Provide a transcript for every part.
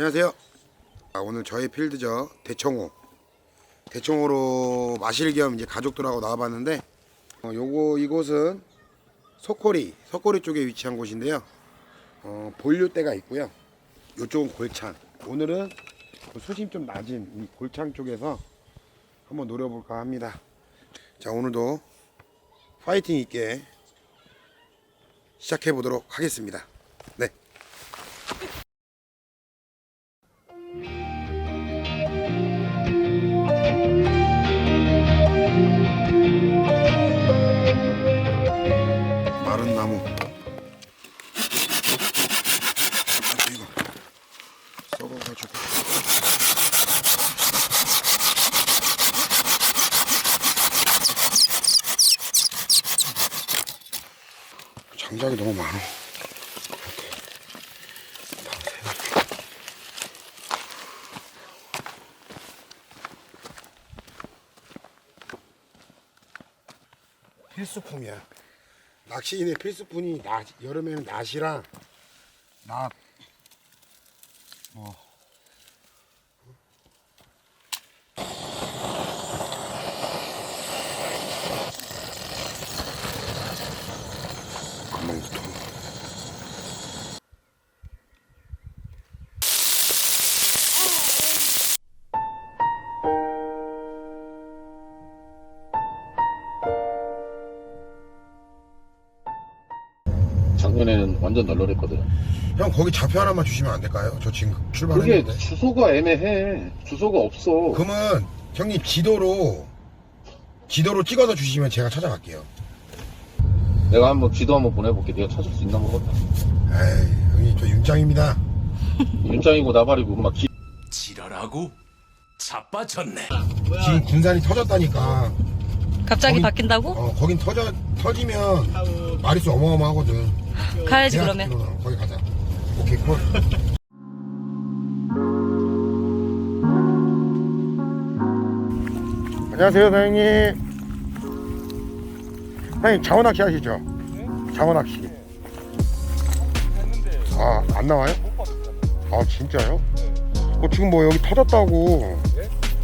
안녕하세요. 오늘 저희 필드죠. 대청호로 마실 겸 이제 가족들하고 나와봤는데, 이곳은 석고리 쪽에 위치한 곳인데요. 본류대가 있고요. 이쪽은 골창. 오늘은 수심 좀 낮은 이 골창 쪽에서 한번 노려볼까 합니다. 자, 오늘도 파이팅 있게 시작해 보도록 하겠습니다. 네. 마른 나무. 이거 썩어가지고. 장작이 너무 많아. 필수품이야. 낚시인의 필수품이 여름에는 낫이랑 금방부터. 작년에는 완전 널널했거든. 형, 거기 좌표 하나만 주시면 안 될까요? 저 지금 그게 출발했는데. 주소가 애매해. 주소가 없어. 그러면 형님 지도로 찍어서 주시면 제가 찾아갈게요. 내가 한번 지도 한번 보내볼게. 네가 찾을 수 있나 모르겠다. 에이, 형님 저 윤짱입니다. 윤짱이고 나발이고 막 지랄하고 자빠졌네. 지금 군산이 터졌다니까. 갑자기 거기- 바뀐다고? 거긴 터지면 마리수 어마어마하거든. 가야지 대학 그러면. 거기 가자. 오케이, 콜. 안녕하세요, 사장님. 사장님, 장어낚시 하시죠? 장어낚시. 아, 안 나와요? 아, 진짜요? 지금 뭐 여기 터졌다고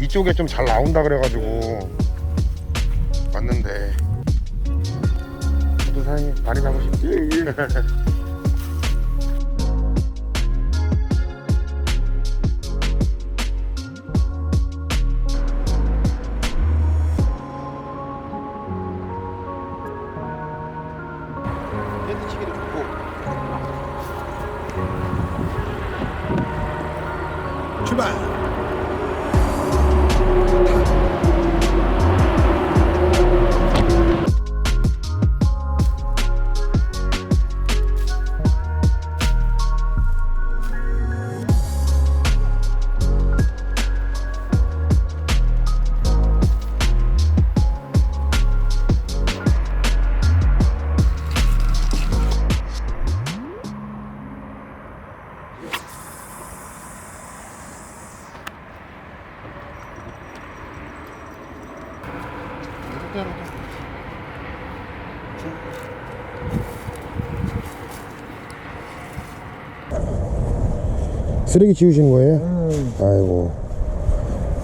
이쪽에 좀 잘 나온다 그래가지고 왔는데, 저도 사장님 많이 잡으시죠? 텐트치기도 좋고. 출발. 쓰레기 치우시는 거예요? 아이고,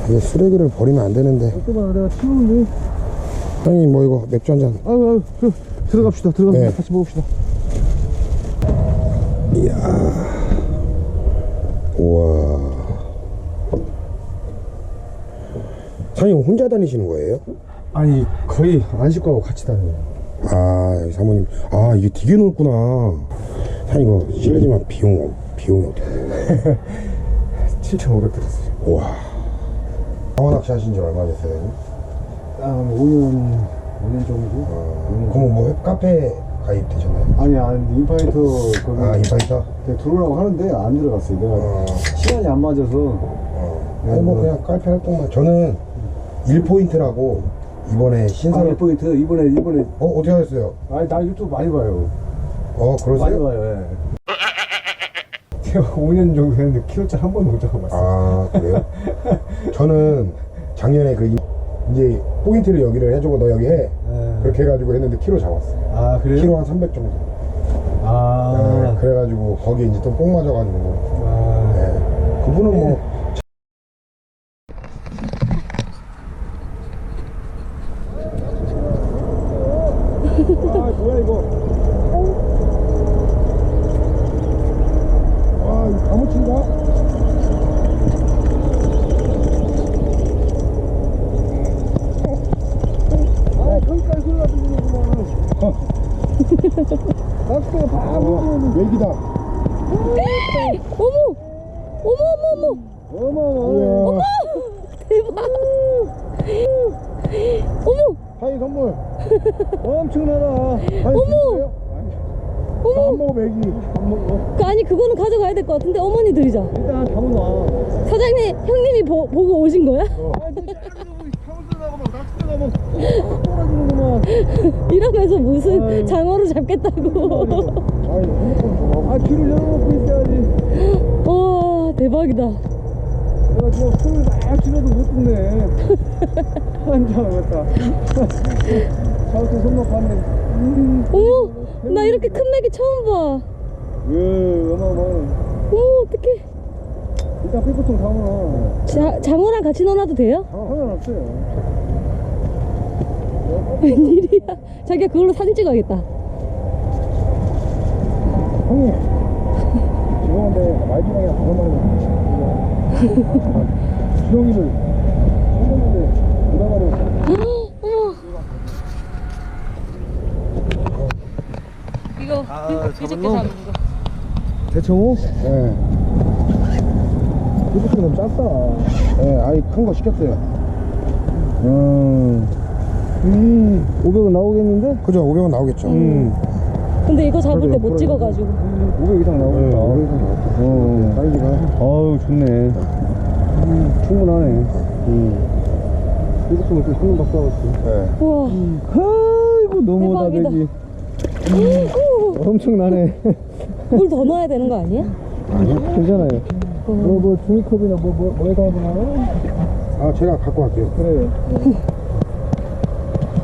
이게 쓰레기를 버리면 안 되는데. 내가 치우는데. 형님, 뭐 이거 맥주 한 잔. 아유, 들어갑시다. 네. 같이 먹읍시다. 이야, 우와. 사장님 혼자 다니시는 거예요? 아니, 거의 안식구하고 같이 다녀요. 아, 사모님, 이게 되게 넓구나. 사장님, 이거 실례지만 비용이 어떻게 돼요? 7,500 들었어요. 우와. 장어 낚시 하신 지 얼마 됐어요? 한 5년 정도? 그럼 뭐 카페 가입 되셨나요? 아니, 인파이터 거기 인파이터? 들어오라고 하는데 안 들어갔어요. 내가 시간이 안 맞아서. 아니, 뭐 그냥 카페 활동만. 저는 1포인트라고 이번에 신사를. 1포인트? 이번에. 어떻게 하셨어요? 아니, 나 유튜브 많이 봐요. 그러세요? 많이 봐요, 예. 제가 5년 정도 했는데 키로짜 한 번도 못 잡아봤어요. 그래요? 저는 작년에 이제 포인트를 여기를 해주고 너 여기 해. 그렇게 해가지고 했는데 키로 잡았어. 그래요? 키로 한 300 정도. 그래가지고 거기에 이제 또 뽕 맞아가지고. 그분은 뭐 아, 뭐야 이거? 와, 이거 가무치인가? 아, 거기까지 소리가 들리는구만. 낚시가 다 외기다. 어머! 어머! 어머, 대박! 어머! 하이 선물. 엄청나다. 하이 어머! 어머! 안 먹어, 맥이. 안 먹어. 아니 그거는 가져가야 될 것 같은데 어머니 드리자. 일단 잡아놔. 사장님 형님이 보고 오신 거야? 이러면서 무슨 장어를 잡겠다고. 아, 귀를 열어놓고 있어야지. 와 대박이다. 내가 지금 손을 막 쥐어도 못 듣네. 환장하겠다. 자꾸 손목 봤네. 어머 나 이렇게 큰 맥이 처음 봐. 어마어마해. 어머 어떡해. 일단 피부통 담아. 장어랑 같이 넣어놔도 돼요? 상관없어요. 웬일이야. 자기가 그걸로 사진 찍어야겠다. 형님. 죄송한데, 말주방이랑 다섯 마리. 주렁이를 한번인데 묻어가지고. 어머. 이거 뒤집게 잡은 거. 대청호? 네. 피부통 너무 작다. 네, 아이 큰 거 시켰어요. 500원 나오겠는데? 그죠, 500원 나오겠죠. 근데 이거 잡을 때 못 찍어가지고. 500 이상 나오겠다. 500 이상 나오겠다. 사이즈가. 아우, 좋네. 충분하네. 피부통을 좀 큰놈 갖고 와봤어. 네. 우와. 아이고, 너무하다, 대박이다. 되지. 오, 엄청나네. 물 더 넣어야 되는 거 아니야? 괜찮아요. 뭐 종이컵이나 뭐에다 하나? 아, 제가 갖고 갈게요. 그래요.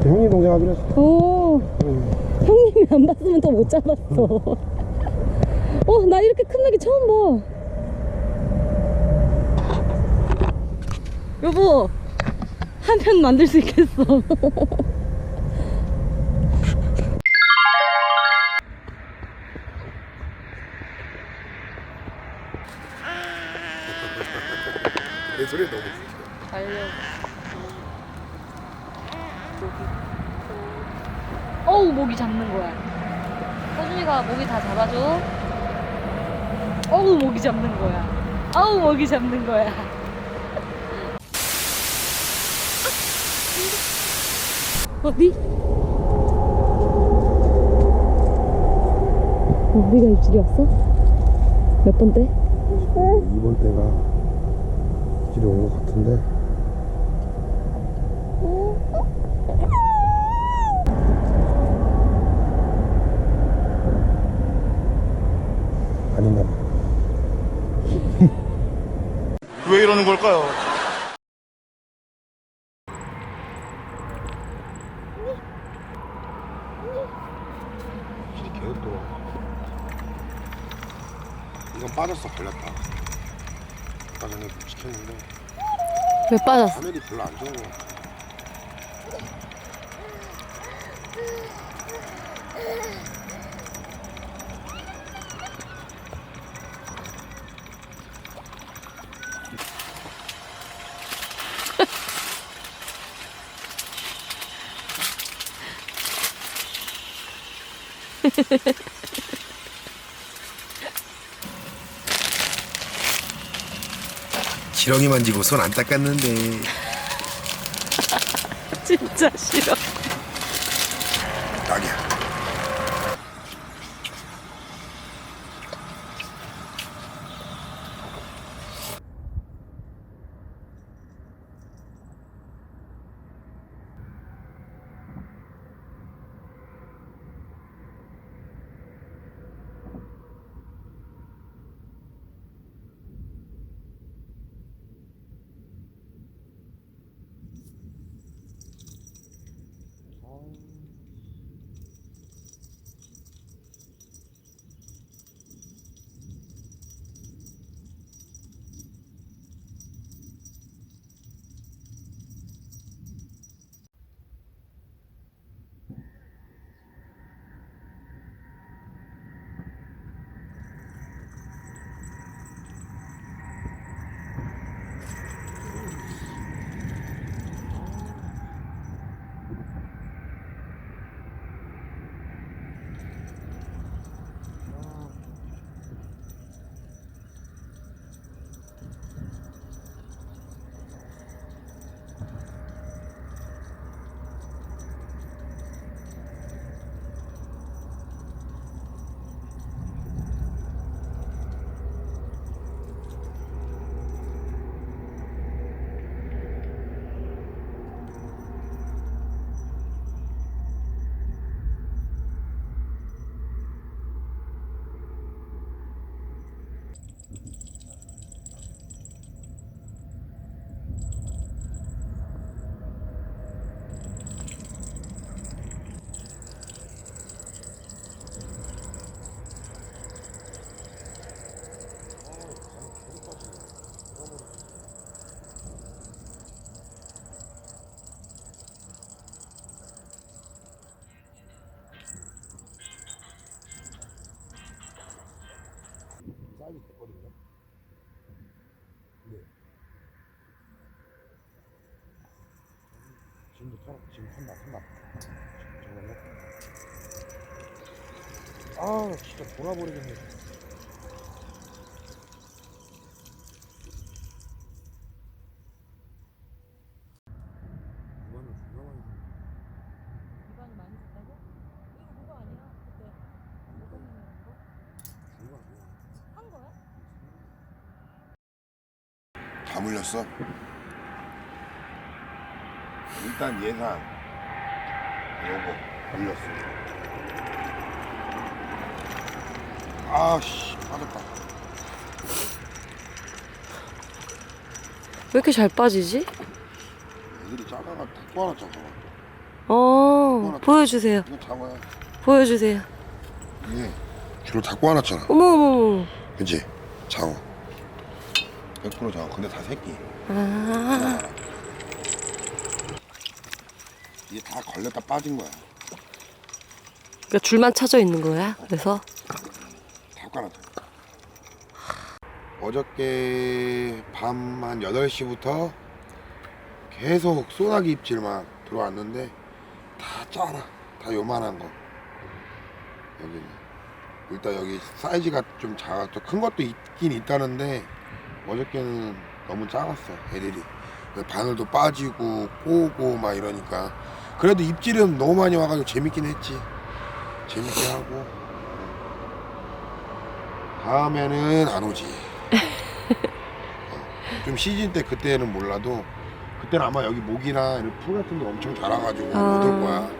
형님 동생 하기로 했어. 오. 형님이 안 봤으면 더 못 잡았어. 나 이렇게 큰 맥이 처음 봐. 여보, 한 편 만들 수 있겠어. 내 소리 너무 달려. 어우, 모기 잡는 거야. 서준이가 모기 다 잡아줘. 어우, 모기 잡는 거야. 아우, 모기 잡는 거야. 어디? 우리가 입질이 왔어? 몇 번 때? 2번 때가 길이 온 것 같은데. 아닌가 봐. 왜 이러는 걸까요? 길이 계속 돌아. 이건 빠졌어, 걸렸다. 아까 전에 시켰는데 왜 빠졌어? 바늘이 별로 안 좋은 것 같아. 지렁이 만지고 손 안 닦았는데. 진짜 싫어. 딱이야. 지금 산다. 잠깐만. 아 진짜 돌아버리겠네. 이반이 많이 샀다고? 이거 그거 아니야? 그때 500만 원 거? 한 거야? 다 물렸어? 일단 예산 요거 물렸어. 아씨 빠졌다. 왜 이렇게 잘 빠지지? 애들이 작아가 다 꼬아놨잖아. 보여주세요. 이거 장어야. 보여주세요. 이게 주로 다 꼬아놨잖아. 어머. 그치? 장어 100% 장어. 근데 다 새끼. 아, 이게 다 걸렸다 빠진 거야. 그러니까 줄만 쳐져 있는 거야. 그래서 다 꼬아놨잖아. 어저께 밤 한 8시부터 계속 소나기 입질만 들어왔는데 다 짜라. 다 요만한 거. 여기는 일단 여기 사이즈가 좀 작아. 또 큰 것도 있긴 있다는데 어저께는 너무 작았어 애들이. 바늘도 빠지고 꼬고 막 이러니까. 그래도 입질은 너무 많이 와가지고 재밌긴 했지. 재밌게 하고 다음에는 안 오지. 좀 시즌 때 그때는 몰라도 그때는 아마 여기 모기나 이런 풀 같은 게 엄청 자라가지고 못 올 거야.